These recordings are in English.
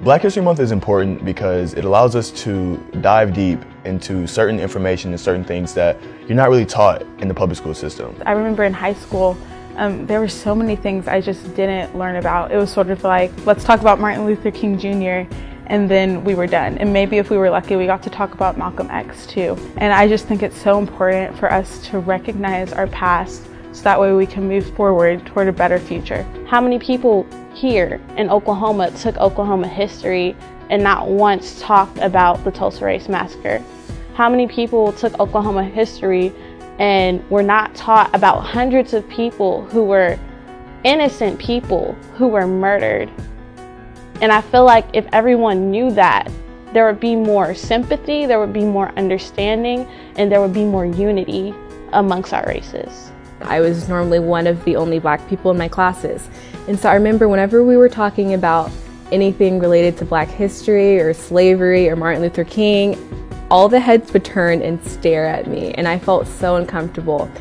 Black History Month is important because it allows us to dive deep into certain information and certain things that you're not really taught in the public school system. I remember in high school, there were so many things I just didn't learn about. It was sort of like, let's talk about Martin Luther King Jr. and then we were done. And maybe if we were lucky, we got to talk about Malcolm X too. And I just think it's so important for us to recognize our past so that way we can move forward toward a better future. How many people here in Oklahoma took Oklahoma history and not once talked about the Tulsa Race Massacre? How many people took Oklahoma history and were not taught about hundreds of people who were innocent people who were murdered? And I feel like if everyone knew that, there would be more sympathy, there would be more understanding, and there would be more unity amongst our races. I was normally one of the only Black people in my classes. And so I remember whenever we were talking about anything related to Black history or slavery or Martin Luther King, all the heads would turn and stare at me, and I felt so uncomfortable.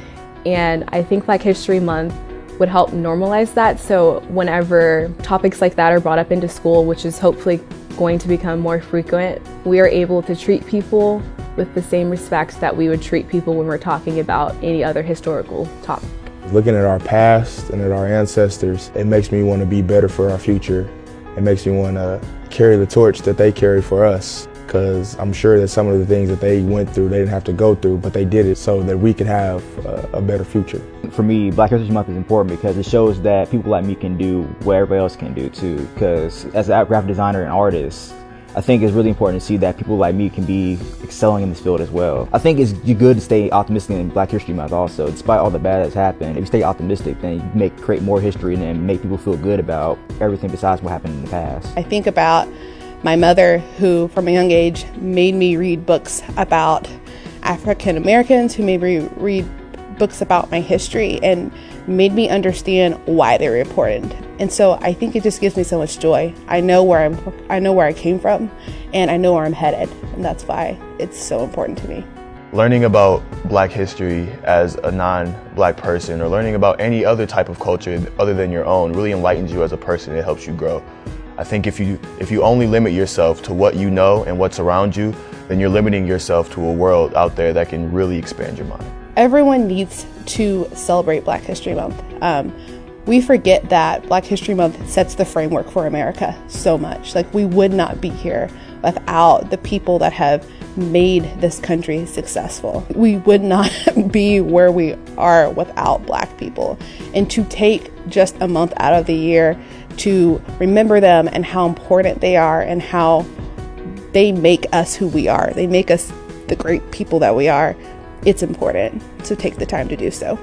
And I think Black History Month would help normalize that, so whenever topics like that are brought up into school, which is hopefully going to become more frequent, we are able to treat people with the same respects that we would treat people when we're talking about any other historical topic. Looking at our past and at our ancestors, it makes me want to be better for our future. It makes me want to carry the torch that they carry for us, because I'm sure that some of the things that they went through, they didn't have to go through, but they did it so that we could have a better future. For me, Black History Month is important because it shows that people like me can do what everybody else can do too. Because as a graphic designer and artist, I think it's really important to see that people like me can be excelling in this field as well. I think it's good to stay optimistic in Black History Month also, despite all the bad that's happened. If you stay optimistic, then you create more history and then make people feel good about everything besides what happened in the past. I think about my mother, who from a young age made me read books about African Americans, who made me read books about my history and made me understand why they were important. And so I think it just gives me so much joy. I know where I came from, and I know where I'm headed, and that's why it's so important to me. Learning about Black history as a non-Black person, or learning about any other type of culture other than your own, really enlightens you as a person. It helps you grow. I think if you only limit yourself to what you know and what's around you, then you're limiting yourself to a world out there that can really expand your mind. Everyone needs to celebrate Black History Month. We forget that Black History Month sets the framework for America so much. Like, we would not be here without the people that have made this country successful. We would not be where we are without Black people. And to take just a month out of the year to remember them and how important they are and how they make us who we are, they make us the great people that we are, it's important to take the time to do so.